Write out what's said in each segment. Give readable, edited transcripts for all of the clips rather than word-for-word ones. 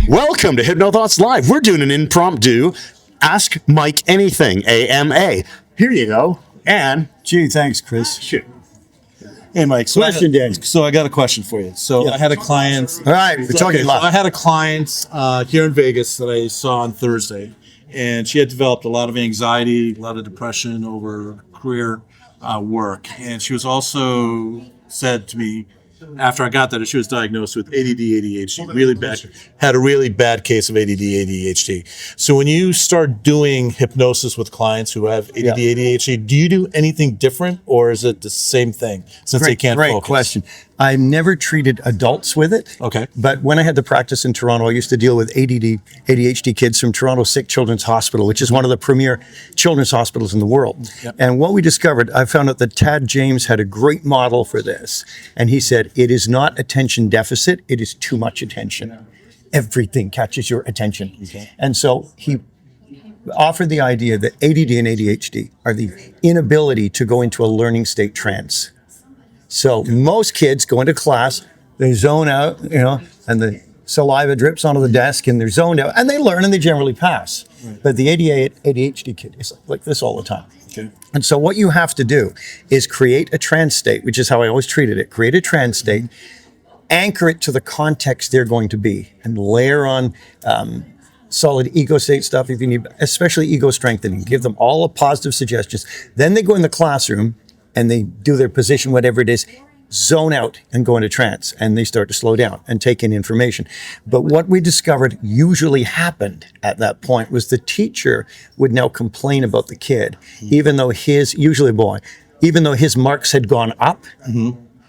Welcome to HypnoThoughts Live. We're doing an impromptu Ask Mike Anything, AMA. Here you go. And, Gee, thanks, Chris. shoot. Hey, Mike. Question, Dan. So I got a question for you. So I had a client. All right, we're talking So live. I had a client here in Vegas that I saw on Thursday, and she had developed a lot of anxiety, a lot of depression over career work, and she was also said to me after I got that she was diagnosed with ADD, ADHD, really bad, had a really bad case of ADD, ADHD. So when you start doing hypnosis with clients who have ADD, ADHD, do you do anything different, or is it the same thing since they can't Great focus? question. I've never treated adults with it. Okay. But when I had the practice in Toronto, I used to deal with ADD, ADHD kids from Toronto Sick Children's Hospital, which is one of the premier children's hospitals in the world. Yep. And what we discovered, I found out that Tad James had a great model for this. And he said, it is not attention deficit, it is too much attention. Everything catches your attention. Okay. And so he offered the idea that ADD and ADHD are the inability to go into a learning state trance. So most kids go into class, they zone out, and the saliva drips onto the desk and they're zoned out and they learn and they generally pass. Right. But the ADHD kid is like this all the time. Okay. And so what you have to do is create a trance state, which is how I always treated it. Create a trance state, anchor it to the context they're going to be, and layer on solid ego state stuff if you need, especially ego strengthening. Give them all the positive suggestions. Then they go in the classroom and they do their position, whatever it is, zone out and go into trance, and they start to slow down and take in information. But what we discovered usually happened at that point was the teacher would now complain about the kid, even though usually a boy, even though his marks had gone up,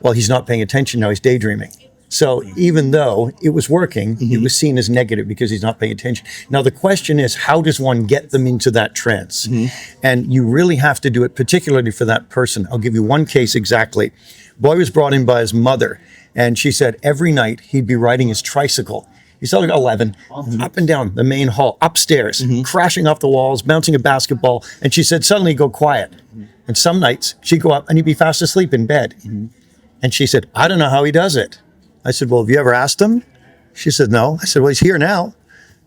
well, he's not paying attention now, he's daydreaming. So even though it was working, it was seen as negative because he's not paying attention. Now the question is, how does one get them into that trance? And you really have to do it particularly for that person. I'll give you one case exactly. Boy was brought in by his mother, and she said every night he'd be riding his tricycle. He's like 11, up and down the main hall, upstairs, crashing off the walls, bouncing a basketball. And she said suddenly he'd go quiet. And some nights she'd go up and he'd be fast asleep in bed. And she said, I don't know how he does it. I said, well, have you ever asked him? She said, no. I said, well, he's here now.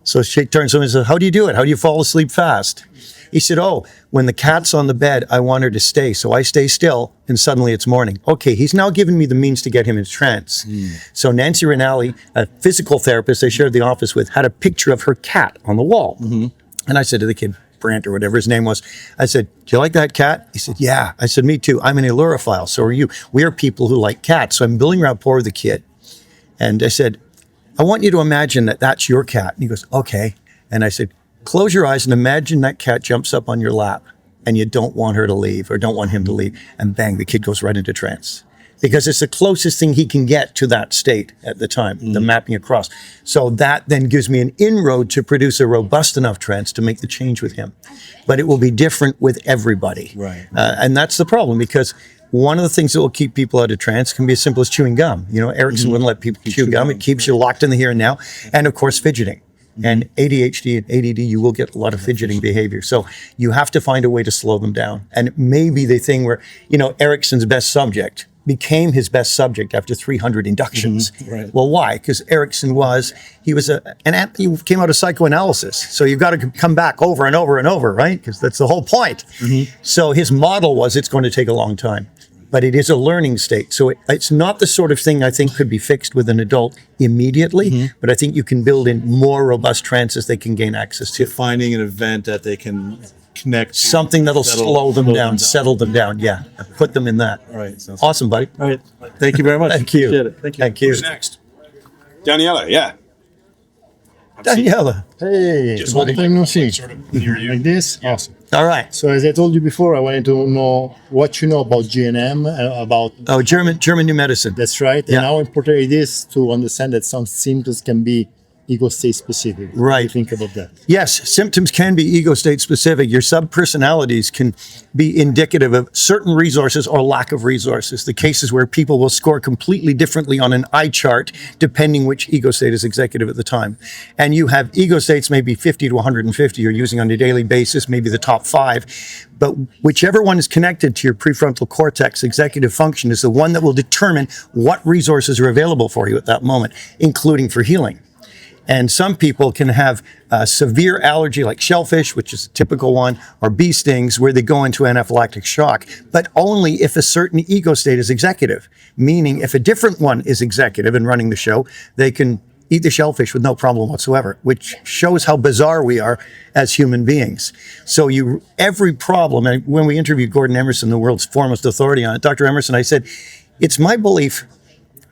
So she turns to him and says, how do you do it? How do you fall asleep fast? He said, oh, when the cat's on the bed, I want her to stay. So I stay still, and suddenly it's morning. Okay, he's now given me the means to get him into trance. So Nancy Rinaldi, a physical therapist I shared the office with, had a picture of her cat on the wall. And I said to the kid, Brant or whatever his name was, I said, do you like that cat? He said, yeah. I said, me too. I'm an allurophile. So are you. We are people who like cats. So I'm building rapport with the kid. And I said, I want you to imagine that that's your cat. And he goes, okay. And I said, close your eyes and imagine that cat jumps up on your lap and you don't want her to leave or don't want him to leave. And bang, the kid goes right into trance. Because it's the closest thing he can get to that state at the time, the mapping across. So that then gives me an inroad to produce a robust enough trance to make the change with him. But it will be different with everybody. Right. And that's the problem, because one of the things that will keep people out of trance can be as simple as chewing gum. Erickson wouldn't let people chew gum. It keeps you locked in the here and now. And of course, fidgeting. And ADHD and ADD, you will get a lot of fidgeting behavior. So you have to find a way to slow them down. And it may be the thing where, Erickson's best subject became his best subject after 300 inductions. Right. Well, why? Because Erickson he came out of psychoanalysis. So you've got to come back over and over and over, right? Because that's the whole point. So his model was it's going to take a long time. But it is a learning state. So it's not the sort of thing I think could be fixed with an adult immediately, but I think you can build in more robust trances they can gain access to. Finding an event that they can connect to. Something that'll slow them down, settle them down, put them in that. All right. Awesome, buddy. All right. Thank you very much. Thank you. Appreciate it. Thank you. Thank you. Who's next? Daniela, yeah. Daniela. Hey, Just long time no see. sort of hear you. Like this? Awesome. All right. So as I told you before, I wanted to know what you know about GNM, about Oh, German new medicine. that's right, Yeah. and how important it is to understand that some symptoms can be ego state specific. What do you Right. think about that? Yes, symptoms can be ego state specific. Your subpersonalities can be indicative of certain resources or lack of resources. The cases where people will score completely differently on an eye chart depending which ego state is executive at the time. And you have ego states maybe 50 to 150 you're using on a daily basis, maybe the top 5. But whichever one is connected to your prefrontal cortex executive function is the one that will determine what resources are available for you at that moment, including for healing. And some people can have a severe allergy like shellfish, which is a typical one, or bee stings, where they go into anaphylactic shock, but only if a certain ego state is executive, meaning if a different one is executive and running the show, they can eat the shellfish with no problem whatsoever, which shows how bizarre we are as human beings. So every problem, and when we interviewed Gordon Emerson, the world's foremost authority on it, Dr. Emerson, I said, it's my belief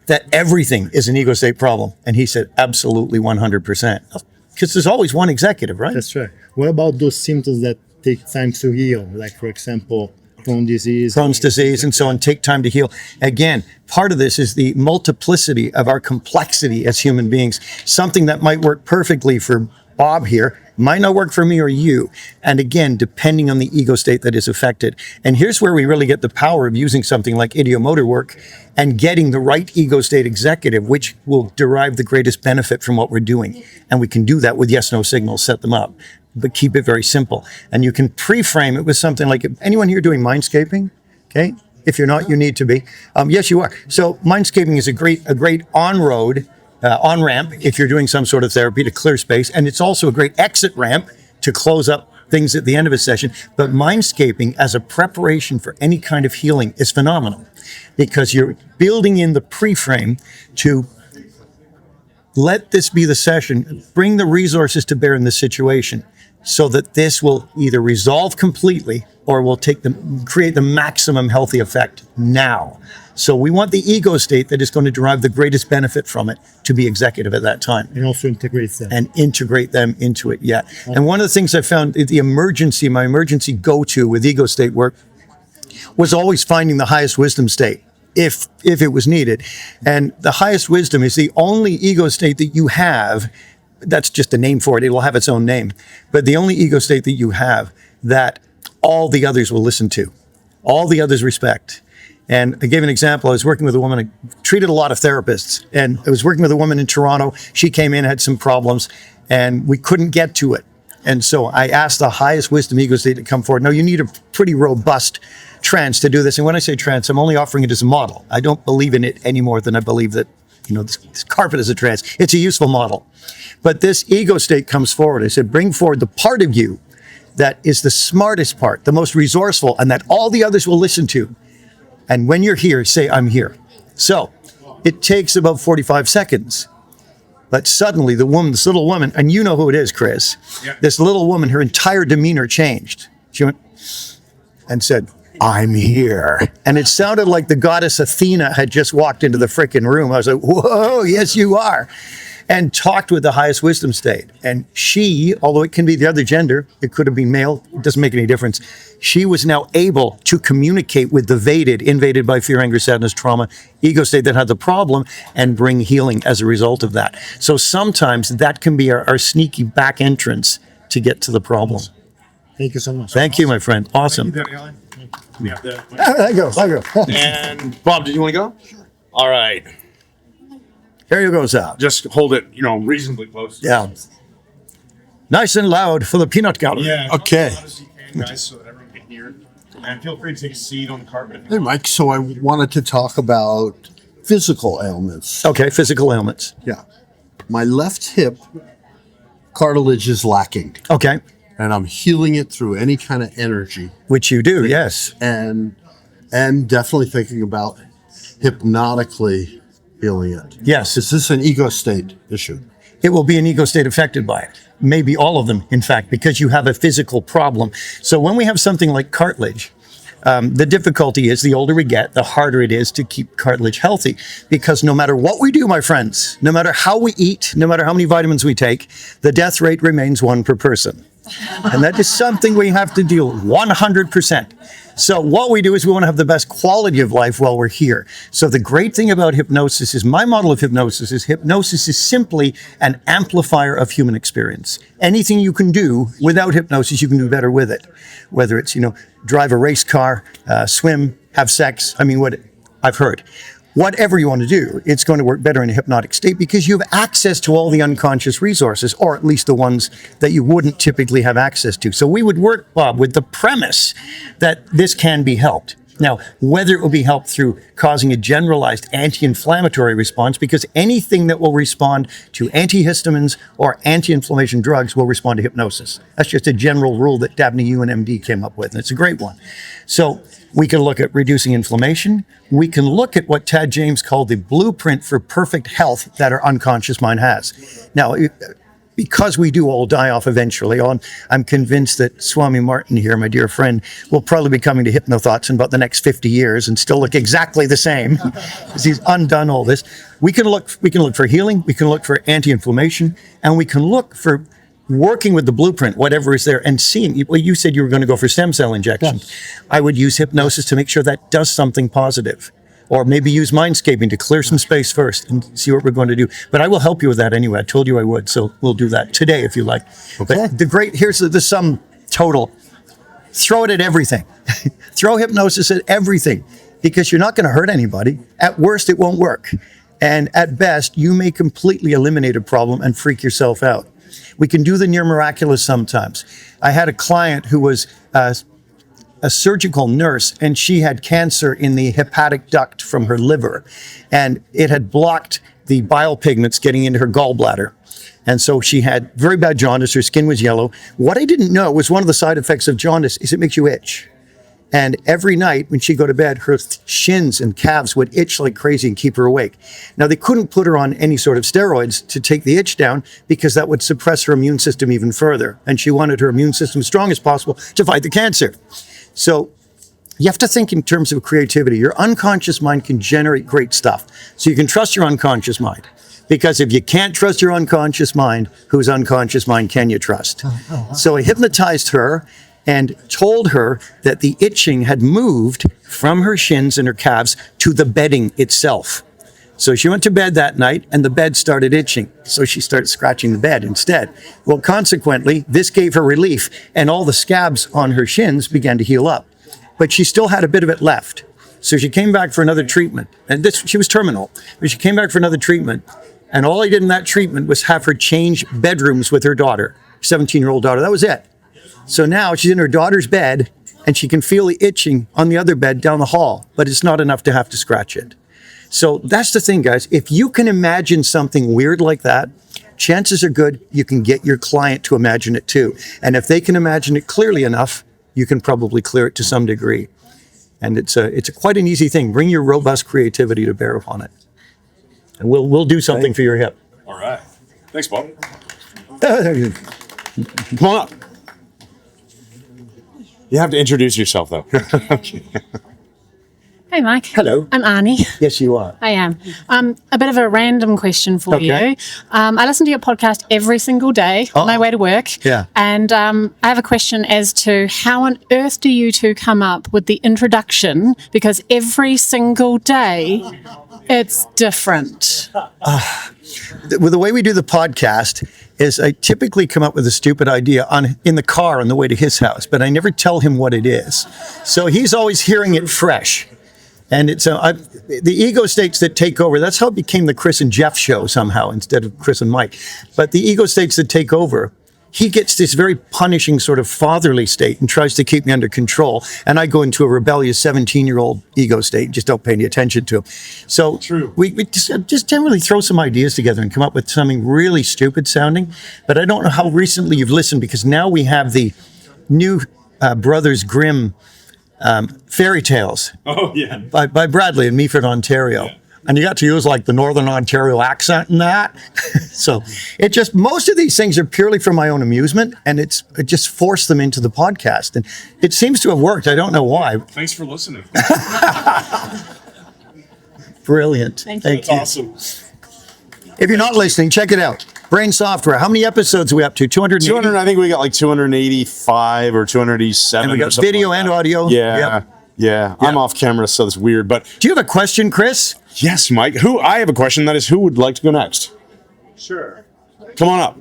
that everything is an ego state problem. And he said, absolutely 100%. Because there's always one executive, right? That's right. What about those symptoms that take time to heal? Like, for example, Crohn's disease and so on, take time to heal. Again, part of this is the multiplicity of our complexity as human beings. Something that might work perfectly for Bob here might not work for me or you. And again, depending on the ego state that is affected. And here's where we really get the power of using something like ideomotor work and getting the right ego state executive, which will derive the greatest benefit from what we're doing. And we can do that with yes-no signals, set them up, but keep it very simple. And you can pre-frame it with something like, anyone here doing mindscaping? Okay. If you're not, you need to be. Yes, you are. So mindscaping is a great on-road, on-ramp if you're doing some sort of therapy to clear space. And it's also a great exit ramp to close up things at the end of a session. But mindscaping as a preparation for any kind of healing is phenomenal because you're building in the pre-frame to let this be the session, bring the resources to bear in this situation so that this will either resolve completely or will create the maximum healthy effect now. So we want the ego state that is going to derive the greatest benefit from it to be executive at that time. And also integrate them. And integrate them into it, yeah. And one of the things I found, my emergency go-to with ego state work was always finding the highest wisdom state, if it was needed. And the highest wisdom is the only ego state that you have. That's just a name for it. It will have its own name. But the only ego state that you have that all the others will listen to, all the others respect. And I gave an example. I was working with a woman, I treated a lot of therapists, and I was working with a woman in Toronto. She came in, had some problems, and we couldn't get to it. And so I asked the highest wisdom ego state to come forward. Now, you need a pretty robust trance to do this. And when I say trance, I'm only offering it as a model. I don't believe in it any more than I believe that, this carpet is a trance. It's a useful model. But this ego state comes forward. I said, bring forward the part of you that is the smartest part, the most resourceful, and that all the others will listen to. And when you're here, say, I'm here. So it takes about 45 seconds. But suddenly this little woman, and you know who it is, Chris, this little woman, her entire demeanor changed. She went and said, I'm here. And it sounded like the goddess Athena had just walked into the frickin' room. I was like, whoa, yes, you are. And talked with the highest wisdom state. And she, although it can be the other gender, it could have been male, it doesn't make any difference. She was now able to communicate with the invaded by fear, anger, sadness, trauma, ego state that had the problem and bring healing as a result of that. So sometimes that can be our sneaky back entrance to get to the problem. Thank you so much. Thank you, my friend. Awesome. I go. And Bob, did you want to go? Sure. All right. There you go, Sal. Just hold it, reasonably close. Yeah. Nice and loud for the peanut gallery. Yeah. Okay. As loud as you can, guys, so that everyone can hear. And feel free to take a seat on the carpet. Hey, Mike. So I wanted to talk about physical ailments. Okay, physical ailments. Yeah. My left hip cartilage is lacking, Okay, and I'm healing it through any kind of energy. which you do, yes. And definitely thinking about hypnotically healing it. Yes. Is this an ego state issue? It will be an ego state affected by it. Maybe all of them, in fact, because you have a physical problem. So when we have something like cartilage, the difficulty is the older we get, the harder it is to keep cartilage healthy. Because no matter what we do, my friends, no matter how we eat, no matter how many vitamins we take, the death rate remains 1 per person. And that is something we have to deal with 100%. So what we do is we want to have the best quality of life while we're here. So the great thing about hypnosis is my model of hypnosis is simply an amplifier of human experience. Anything you can do without hypnosis, you can do better with it. Whether it's, drive a race car, swim, have sex. What I've heard. Whatever you want to do, it's going to work better in a hypnotic state because you have access to all the unconscious resources, or at least the ones that you wouldn't typically have access to. So we would work, Bob, with the premise that this can be helped. Now, whether it will be helped through causing a generalized anti-inflammatory response, because anything that will respond to antihistamines or anti-inflammation drugs will respond to hypnosis. That's just a general rule that Dabney UNMD came up with, and it's a great one. So we can look at reducing inflammation. We can look at what Tad James called the blueprint for perfect health that our unconscious mind has. Now, because we do all die off eventually, I'm convinced that Swami Martin here, my dear friend, will probably be coming to HypnoThoughts in about the next 50 years and still look exactly the same because he's undone all this. We can look for healing, we can look for anti-inflammation, and we can look for working with the blueprint, whatever is there, and seeing. Well, you said you were going to go for stem cell injections. Yes. I would use hypnosis to make sure that does something positive. Or maybe use mindscaping to clear some space first and see what we're going to do. But I will help you with that anyway. I told you I would, so we'll do that today if you like. Okay. But here's the sum total. Throw it at everything. Throw hypnosis at everything because you're not going to hurt anybody. At worst, it won't work. And at best, you may completely eliminate a problem and freak yourself out. We can do the near miraculous sometimes. I had a client who was a surgical nurse, and she had cancer in the hepatic duct from her liver, and it had blocked the bile pigments getting into her gallbladder. And so she had very bad jaundice. Her skin was yellow. What I didn't know was one of the side effects of jaundice is it makes you itch. And every night when she'd go to bed, her shins and calves would itch like crazy and keep her awake. Now, they couldn't put her on any sort of steroids to take the itch down because that would suppress her immune system even further. And she wanted her immune system as strong as possible to fight the cancer. So you have to think in terms of creativity. Your unconscious mind can generate great stuff. So you can trust your unconscious mind. Because if you can't trust your unconscious mind, whose unconscious mind can you trust? So I hypnotized her and told her that the itching had moved from her shins and her calves to the bedding itself. So she went to bed that night and the bed started itching. So she started scratching the bed instead. Well, consequently, this gave her relief and all the scabs on her shins began to heal up. But she still had a bit of it left. So she came back for another treatment. And she was terminal, but she came back for another treatment. And all I did in that treatment was have her change bedrooms with her daughter, 17-year-old daughter. That was it. So now she's in her daughter's bed and she can feel the itching on the other bed down the hall, but it's not enough to have to scratch it. So that's the thing, guys. If you can imagine something weird like that, chances are good you can get your client to imagine it too. And if they can imagine it clearly enough, you can probably clear it to some degree. And it's quite an easy thing. Bring your robust creativity to bear upon it. And we'll do something for your hip. All right. Thanks, Bob. Come on up. You have to introduce yourself, though. Okay. Hey, Mike. Hello. I'm Arnie. Yes, you are. I am. A bit of a random question for Okay. you. I listen to your podcast every single day on my way to work. Yeah. And I have a question as to how on earth do you two come up with the introduction? Because every single day it's different. With the way we do the podcast is I typically come up with a stupid idea in the car on the way to his house, but I never tell him what it is. So he's always hearing it fresh. And it's the ego states that take over. That's how it became the Chris and Jeff show somehow instead of Chris and Mike. But the ego states that take over, he gets this very punishing sort of fatherly state and tries to keep me under control. And I go into a rebellious 17-year-old ego state, just don't pay any attention to him. So True. we just generally throw some ideas together and come up with something really stupid sounding. But I don't know how recently you've listened because now we have the new Brothers Grimm fairy tales by Bradley in Meaford, Ontario. Yeah. And you got to use like the Northern Ontario accent in that. So most of these things are purely for my own amusement and it just forced them into the podcast. And it seems to have worked. I don't know why. Thanks for listening. Brilliant. Thank you. That's awesome. If you're not listening, check it out. Brain Software. How many episodes are we up to? 280? 200. I think we got like 285 or 287. And we got or video like and that. audio. Yeah. Yep. Yeah. I'm off camera, so it's weird. But Do you have a question, Chris? yes, Mike. I have a question. That is, who would like to go next? Sure. Come on up.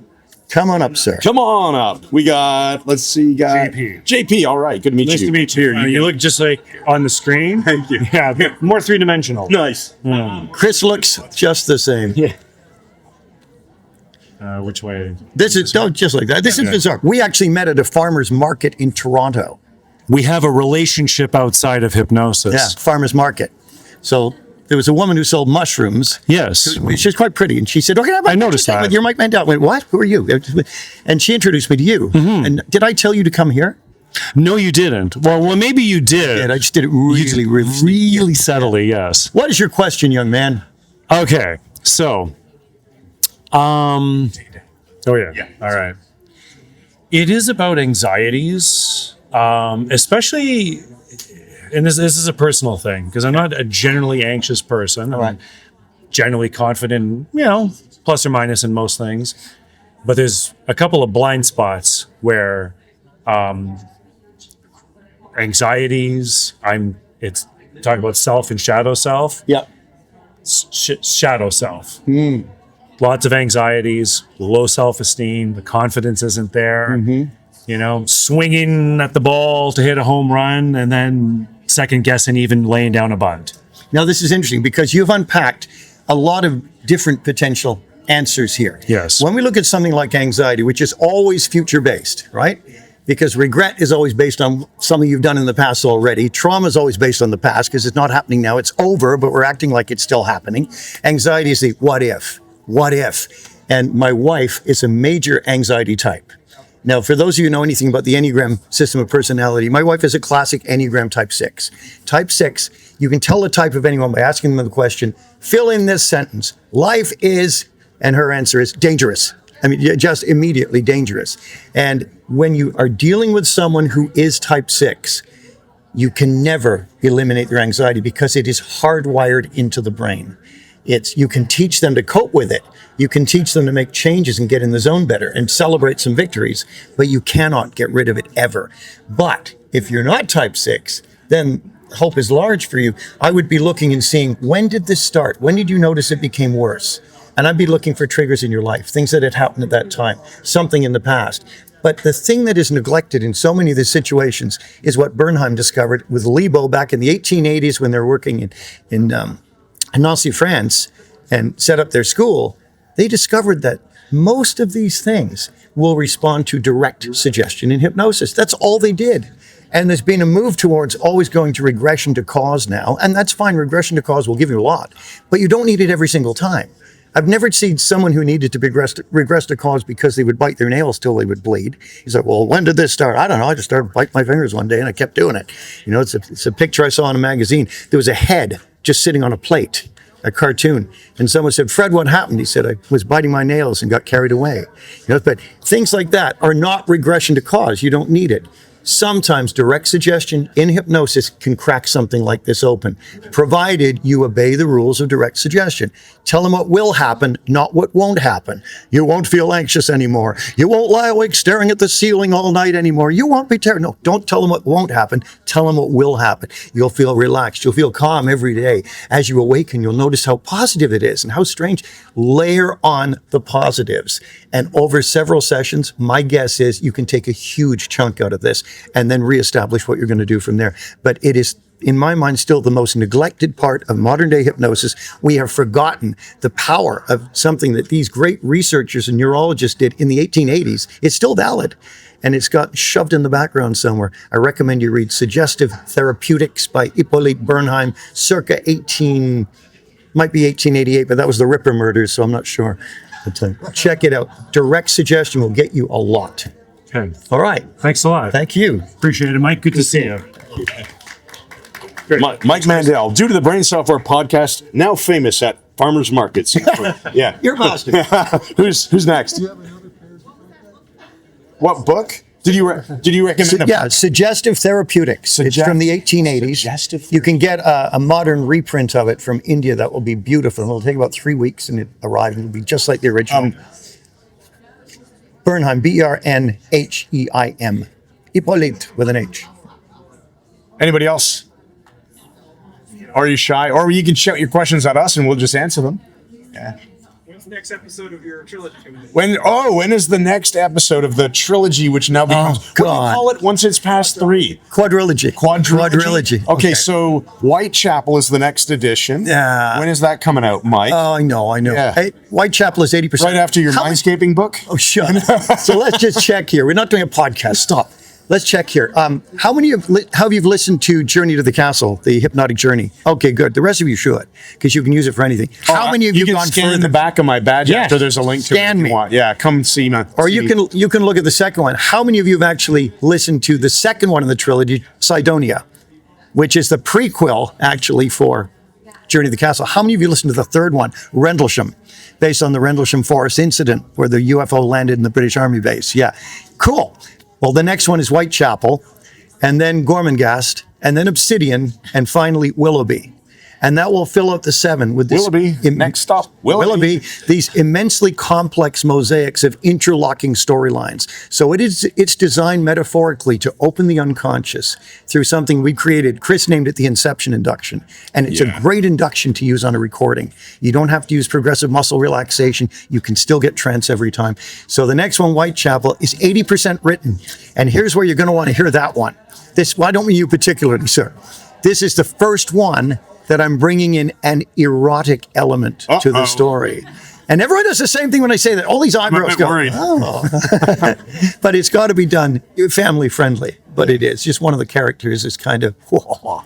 Come on up, sir. Come on up. We got, let's see, JP. JP, all right. Good to meet Nice you. to meet you. You look just like on the screen. Thank you. Yeah, more three-dimensional. Nice. Chris looks just the same. Yeah. Which way? This is just like that. This is bizarre. We actually met at a farmer's market in Toronto. we have a relationship outside of hypnosis. Yeah, farmer's market. So there was a woman who sold mushrooms. Yes. She's quite pretty. And she said, okay, I noticed that. You're Mike Mandel. I went, what? Who are you? And she introduced me to you. Mm-hmm. And did I tell you to come here? No, you didn't. Well, maybe you did. And I just did it really Subtly, yes. What is your question, young man? Okay, so, oh yeah, all right. It is about anxieties, especially, and this is a personal thing because I'm not a generally anxious person. I'm generally confident, plus or minus in most things. But there's a couple of blind spots where anxieties. It's talk about self and shadow self. Yeah. Shadow self. Lots of anxieties, low self-esteem, the confidence isn't there. Swinging at the ball to hit a home run and then second guessing even laying down a bunt. Now, this is interesting because you've unpacked a lot of different potential answers here. Yes. When we look at something like anxiety, which is always future-based, right? Because regret is always based on something you've done in the past already. Trauma is always based on the past because it's not happening now. It's over, but we're acting like it's still happening. Anxiety is the what if. What if? And my wife is a major anxiety type. Now, for those of you who know anything about the Enneagram system of personality, my wife is a classic Enneagram type 6. Type 6, you can tell the type of anyone by asking them the question, fill in this sentence. Life is, and her answer is dangerous. I mean, just immediately dangerous. And when you are dealing with someone who is type 6, you can never eliminate their anxiety because it is hardwired into the brain. You can teach them to cope with it. You can teach them to make changes and get in the zone better and celebrate some victories, but you cannot get rid of it ever. But if you're not type 6, then hope is large for you. I would be looking and seeing, when did this start? When did you notice it became worse? And I'd be looking for triggers in your life, things that had happened at that time, something in the past. But the thing that is neglected in so many of these situations is what Bernheim discovered with Lebo back in the 1880s when they were working in Nazi France and set up their school. They discovered that most of these things will respond to direct suggestion in hypnosis. That's all they did. And there's been a move towards always going to regression to cause now. And that's fine. Regression to cause will give you a lot, but you don't need it every single time. I've never seen someone who needed to regress to cause because they would bite their nails till they would bleed. He's like, well, when did this start? I don't know. I just started biting my fingers one day and I kept doing it. It's a picture I saw in a magazine. There was a head just sitting on a plate, a cartoon. And someone said, Fred, what happened? He said, I was biting my nails and got carried away. But things like that are not regression to cause. You don't need it. Sometimes direct suggestion in hypnosis can crack something like this open, provided you obey the rules of direct suggestion. Tell them what will happen, not what won't happen. You won't feel anxious anymore. You won't lie awake staring at the ceiling all night anymore. You won't be terrified. No, don't tell them what won't happen. Tell them what will happen. You'll feel relaxed. You'll feel calm every day. As you awaken, you'll notice how positive it is and how strange. Layer on the positives. And over several sessions, my guess is you can take a huge chunk out of this and then reestablish what you're going to do from there. But it is, in my mind, still the most neglected part of modern day hypnosis. We have forgotten the power of something that these great researchers and neurologists did in the 1880s. It's still valid, and it's got shoved in the background somewhere. I recommend you read Suggestive Therapeutics by Hippolyte Bernheim, circa 1888, but that was the Ripper murders, so I'm not sure. But check it out. Direct suggestion will get you a lot. Okay. All right. Thanks a lot. Thank you. Appreciate it, Mike. Good to see you. Mike Mandel, due to the Brain Software Podcast, now famous at farmers markets. Yeah. You're master. Who's next? What book? Did you recommend? Suggestive Therapeutics. It's from the 1880s. You can get a modern reprint of it from India that will be beautiful. It'll take about 3 weeks and it arrives. It'll be just like the original. Bernheim, Bernheim. Hippolyte with an H. Anybody else? Are you shy? Or you can shout your questions at us and we'll just answer them. Yeah. When's the next episode of your trilogy coming in? When is the next episode of the trilogy, which now becomes, what do you call it once it's past 3? Quadrilogy. Okay, so Whitechapel is the next edition. Yeah. When is that coming out, Mike? Oh, I know. Yeah. Hey, Whitechapel is 80%. Right after your Mindscaping book? Oh, shut up. So let's just check here. We're not doing a podcast. Stop. Let's check here. How many of how have you listened to Journey to the Castle, the hypnotic journey? Okay, good. The rest of you should, because you can use it for anything. How many of you can gone scan further? the back of my badge Yes. after there's a link to it Scan if you me. want. Yeah, come see me. Or you can look at the second one. How many of you have actually listened to the second one in the trilogy, Sidonia, which is the prequel actually for Journey to the Castle? How many of you listened to the third one, Rendlesham, based on the Rendlesham Forest incident where the UFO landed in the British Army base? Yeah, cool. Well, the next one is Whitechapel, and then Gormenghast, and then Obsidian, and finally Willoughby. And that will fill out the 7 with this. Willoughby, next stop, Willoughby. These immensely complex mosaics of interlocking storylines. So it's designed metaphorically to open the unconscious through something we created. Chris named it the Inception Induction. And it's a great induction to use on a recording. You don't have to use progressive muscle relaxation. You can still get trance every time. So the next one, Whitechapel, is 80% written. And here's where you're going to want to hear that one. I don't mean you particularly, sir. This is the first one that I'm bringing in an erotic element to the story. And everyone does the same thing when I say that. All these eyebrows go, worried. oh. But it's got to be done family friendly. But it is. Just one of the characters is kind of, whoa.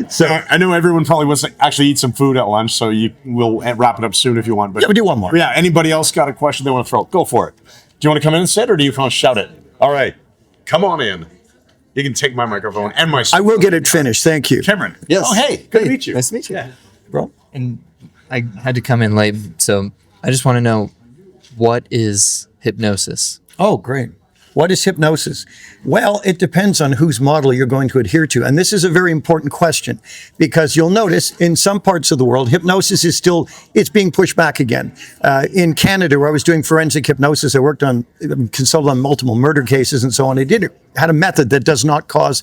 So I know everyone probably wants to actually eat some food at lunch, so we'll wrap it up soon if you want. But Yeah, we'll do one more. Yeah, anybody else got a question they want to throw? Go for it. Do you want to come in and sit, or do you want to shout it? All right, come on in. You can take my microphone and my. I will get it finished. Thank you. Cameron. Yes. Oh, hey, good to meet you. Nice to meet you. Bro. And I had to come in late, so I just want to know, what is hypnosis? Oh, great. What is hypnosis? Well, it depends on whose model you're going to adhere to. And this is a very important question, because you'll notice in some parts of the world, hypnosis is it's being pushed back again. In Canada, where I was doing forensic hypnosis, I consulted on multiple murder cases and so on. I had a method that does not cause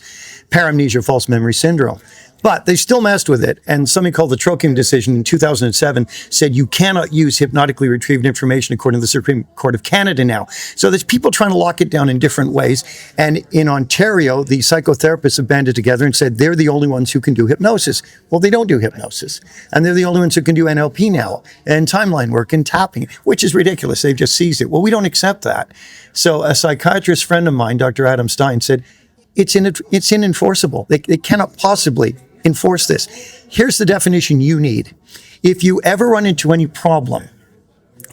paramnesia, false memory syndrome. But they still messed with it. And something called the Trochim decision in 2007 said you cannot use hypnotically retrieved information according to the Supreme Court of Canada now. So there's people trying to lock it down in different ways. And in Ontario, the psychotherapists have banded together and said they're the only ones who can do hypnosis. Well, they don't do hypnosis. And they're the only ones who can do NLP now and timeline work and tapping, which is ridiculous. They've just seized it. Well, we don't accept that. So a psychiatrist friend of mine, Dr. Adam Stein, said, it's unenforceable. They cannot possibly enforce this. Here's the definition you need. If you ever run into any problem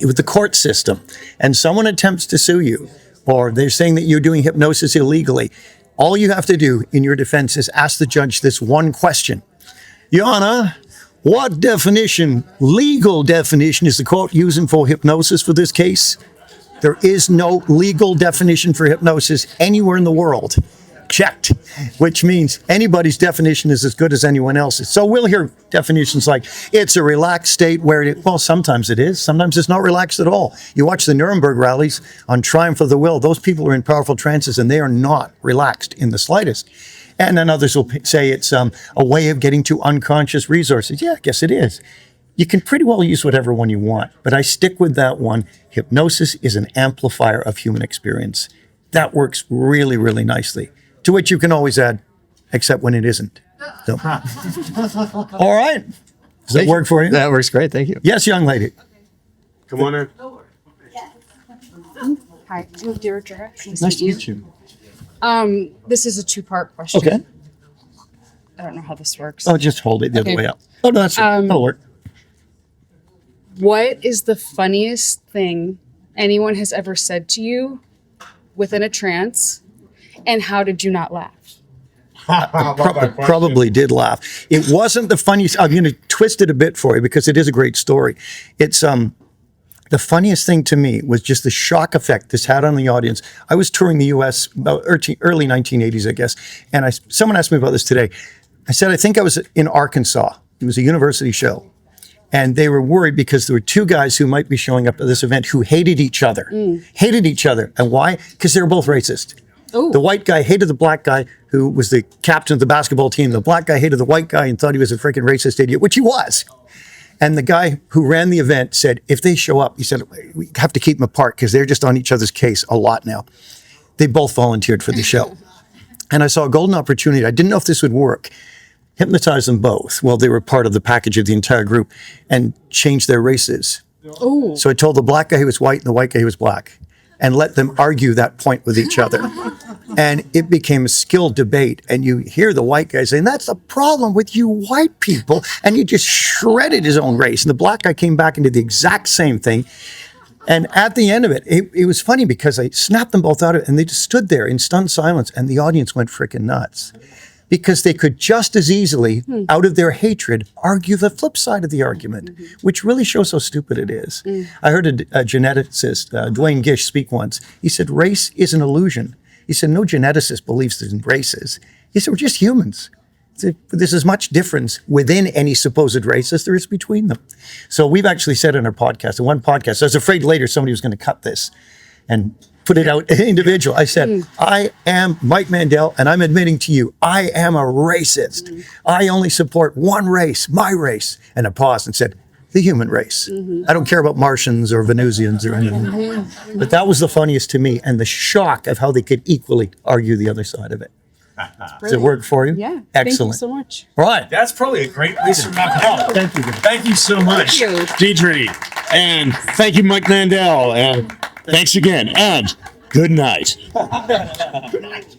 with the court system and someone attempts to sue you, or they're saying that you're doing hypnosis illegally, all you have to do in your defense is ask the judge this one question. Your Honor, what legal definition is the court using for hypnosis for this case? There is no legal definition for hypnosis anywhere in the world. Checked, which means anybody's definition is as good as anyone else's. So we'll hear definitions like it's a relaxed state where well, sometimes it is, sometimes it's not relaxed at all. You watch the Nuremberg rallies on Triumph of the Will, those people are in powerful trances and they are not relaxed in the slightest. And then others will say it's a way of getting to unconscious resources. Yeah, I guess it is. You can pretty well use whatever one you want, but I stick with that one. Hypnosis is an amplifier of human experience. That works really, really nicely. To which you can always add, except when it isn't. So. All right. Does that work for you? That works great. Thank you. Yes, young lady. Come on in. Hi, I'm Deirdre. Nice to meet you. This is a two-part question. Okay. I don't know how this works. Oh, just hold it the other Okay. way up. Oh, no, that'll work. What is the funniest thing anyone has ever said to you within a trance, and how did you not laugh? Probably did laugh. It wasn't the funniest. I'm going to twist it a bit for you because it is a great story. It's the funniest thing to me was just the shock effect this had on the audience. I was touring the U.S. about early 1980s, I guess, and someone asked me about this today. I said I think I was in Arkansas. It was a university show. And they were worried because there were two guys who might be showing up at this event who hated each other. Hated each other. And why? Because they were both racist. Ooh. The white guy hated the black guy who was the captain of the basketball team. The black guy hated the white guy and thought he was a freaking racist idiot, which he was. And the guy who ran the event said, if they show up, he said, we have to keep them apart because they're just on each other's case a lot now. They both volunteered for the show. And I saw a golden opportunity. I didn't know if this would work. Hypnotize them both. Well, they were part of the package of the entire group and change their races. Ooh. So I told the black guy he was white and the white guy he was black. and let them argue that point with each other. And it became a skilled debate. And you hear the white guy saying, that's the problem with you white people. And he just shredded his own race. And the black guy came back and did the exact same thing. And at the end of it, it was funny because I snapped them both out of it and they just stood there in stunned silence and the audience went freaking nuts. Because they could just as easily, out of their hatred, argue the flip side of the argument, which really shows how stupid it is. I heard a geneticist, Dwayne Gish, speak once. He said, race is an illusion. He said, no geneticist believes in races. He said, we're just humans. There's as much difference within any supposed race as there is between them. So we've actually said in our podcast, in one podcast, I was afraid later somebody was going to cut this and put it out individual. I said, I am Mike Mandel, and I'm admitting to you, I am a racist. I only support one race, my race. And I paused and said, the human race. I don't care about Martians or Venusians or anything. But that was the funniest to me, and the shock of how they could equally argue the other side of it. Does it work for you? Yeah. Excellent. Thank you so much. All right. That's probably a great place to wrap it up. Thank you. Thank you so much, Thank you. Deidre. And thank you, Mike Mandel. And thanks again. And good night. Good night.